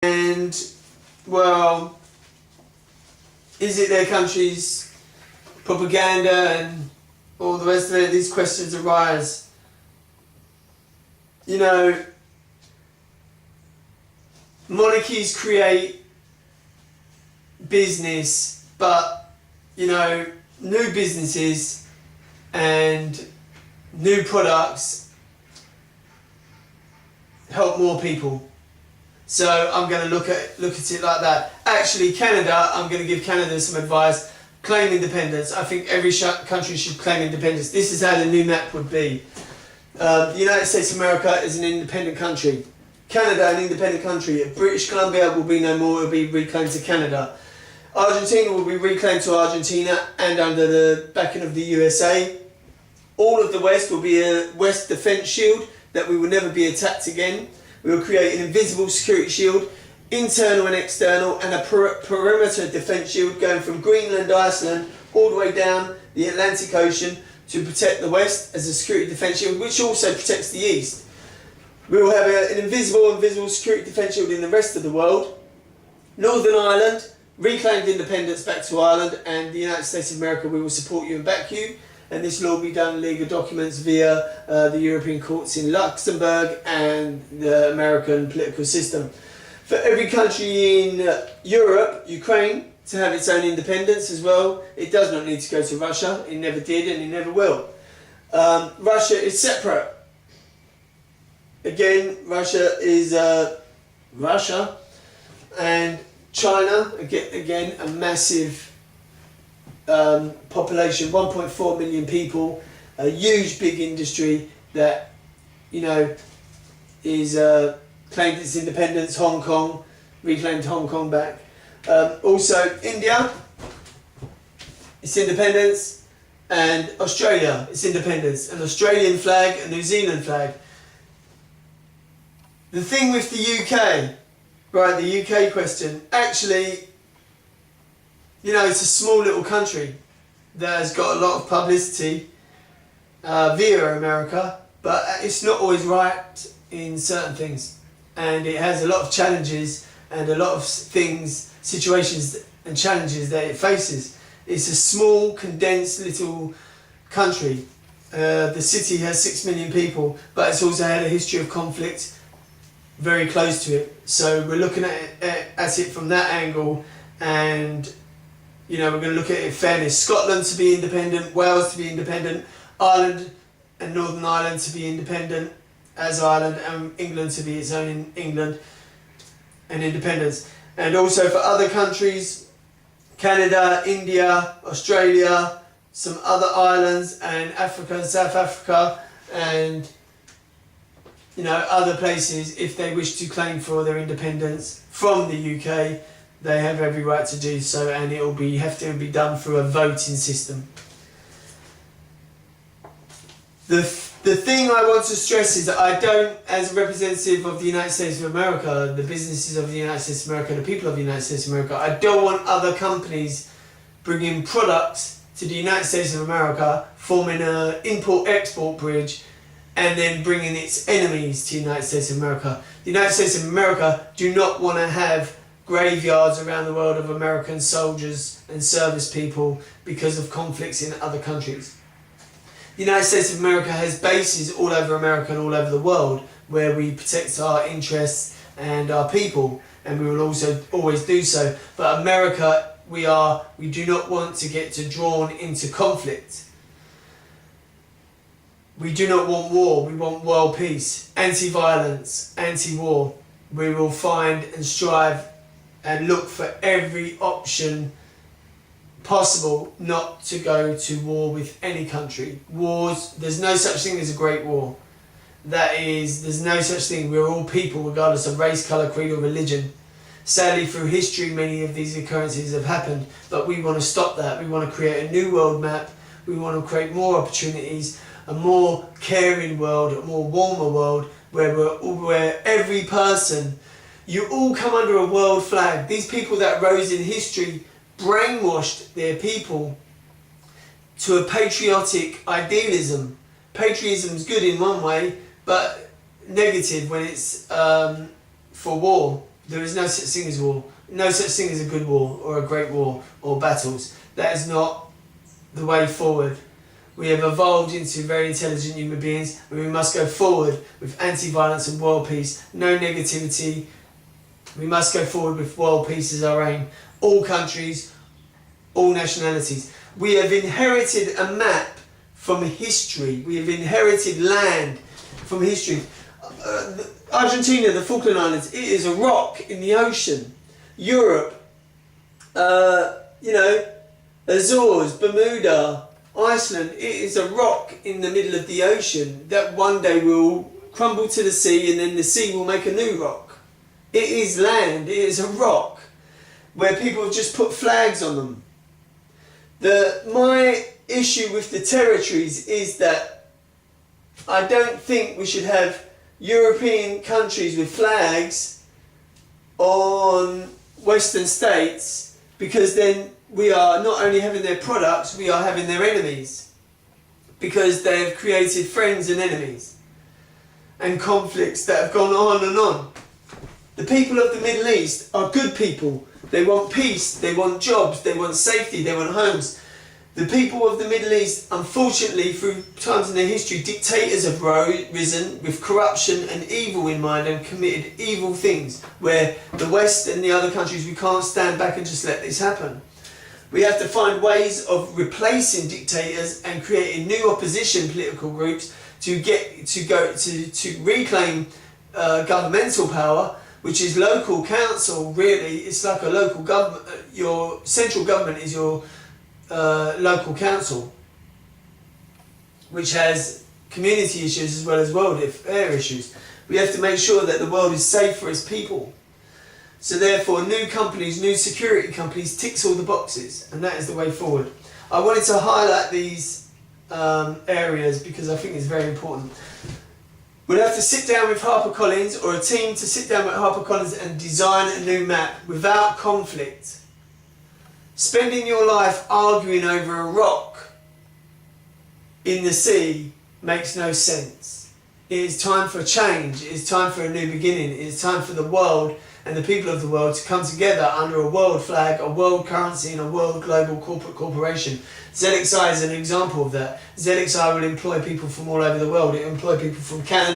And, well, is it their country's propaganda and all the rest of it? These questions arise. You know, monarchies create business, but, you know, new businesses and new products help more people. So I'm going to look at it like that. Actually, Canada, I'm going to give Canada some advice. Claim independence. I think every country should claim independence. This is how the new map would be. The United States of America is an independent country. Canada, an independent country. British Columbia will be no more, it will be reclaimed to Canada. Argentina will be reclaimed to Argentina and under the backing of the USA. All of the West will be a West defence shield that we will never be attacked again. We will create an invisible security shield, internal and external, and a perimeter defence shield going from Greenland, Iceland, all the way down the Atlantic Ocean to protect the West as a security defence shield, which also protects the East. We will have an invisible security defence shield in the rest of the world. Northern Ireland, reclaimed independence back to Ireland, and the United States of America, we will support you and back you. And this will all be done in legal documents via the European courts in Luxembourg and the American political system. For every country in Europe, Ukraine, to have its own independence as well. It does not need to go to Russia. It never did and it never will. Russia is separate. Again, Russia is Russia. And China, again a massive population, 1.4 million people, a huge big industry that, you know, is claimed its independence. Hong Kong, reclaimed Hong Kong back. Also India, its independence, and Australia, its independence, an Australian flag, a New Zealand flag. The thing with the UK, right, the UK question, actually, you know, it's a small little country that has got a lot of publicity via America, but it's not always right in certain things. And it has a lot of challenges and a lot of things, situations and challenges that it faces. It's a small, condensed little country. The city has 6 million people, but it's also had a history of conflict very close to it. So we're looking at it from that angle, and you know, we're going to look at it in fairness. Scotland to be independent, Wales to be independent, Ireland and Northern Ireland to be independent as Ireland, and England to be its own in England and independence. And also for other countries, Canada, India, Australia, some other islands, and Africa, South Africa, and you know, other places, if they wish to claim for their independence from the UK, they have every right to do so, and it will have to be done through a voting system. The thing I want to stress is that I don't, as a representative of the United States of America, the businesses of the United States of America, the people of the United States of America, I don't want other companies bringing products to the United States of America, forming an import-export bridge, and then bringing its enemies to the United States of America. The United States of America do not want to have graveyards around the world of American soldiers and service people because of conflicts in other countries. The United States of America has bases all over America and all over the world where we protect our interests and our people, and we will also always do so. But America, we do not want to get drawn into conflict. We do not want war, we want world peace, anti-violence, anti-war. We will find and strive and look for every option possible not to go to war with any country. Wars, there's no such thing as a great war. There's no such thing. We're all people regardless of race, colour, creed or religion. Sadly, through history, many of these occurrences have happened, but we want to stop that. We want to create a new world map. We want to create more opportunities, a more caring world, a more warmer world, where every person, you all come under a world flag. These people that rose in history brainwashed their people to a patriotic idealism. Patriotism is good in one way, but negative when it's for war. There is no such thing as war. No such thing as a good war or a great war or battles. That is not the way forward. We have evolved into very intelligent human beings, and we must go forward with anti-violence and world peace. No negativity. We must go forward with world peace as our aim. All countries, all nationalities. We have inherited a map from history. We have inherited land from history. Argentina, the Falkland Islands, it is a rock in the ocean. Europe, Azores, Bermuda, Iceland, it is a rock in the middle of the ocean that one day will crumble to the sea, and then the sea will make a new rock. It is land, it is a rock where people have just put flags on them. My issue with the territories is that I don't think we should have European countries with flags on Western states, because then we are not only having their products, we are having their enemies, because they have created friends and enemies and conflicts that have gone on and on. The people of the Middle East are good people. They want peace, they want jobs, they want safety, they want homes. The people of the Middle East, unfortunately, through times in their history, dictators have risen with corruption and evil in mind and committed evil things, where the West and the other countries, we can't stand back and just let this happen. We have to find ways of replacing dictators and creating new opposition political groups to reclaim governmental power, which is local council. Really, it's like a local government. Your central government is your local council, which has community issues as well as world air issues. We have to make sure that the world is safe for its people. So therefore, new companies, new security companies, ticks all the boxes, and that is the way forward. I wanted to highlight these areas because I think it's very important. We'll have to sit down with HarperCollins, or a team to sit down with HarperCollins and design a new map without conflict. Spending your life arguing over a rock in the sea makes no sense. It is time for change. It is time for a new beginning. It is time for the world and the people of the world to come together under a world flag, a world currency, and a world global corporate corporation. ZXI is an example of that. ZXI will employ people from all over the world. It will employ people from Canada,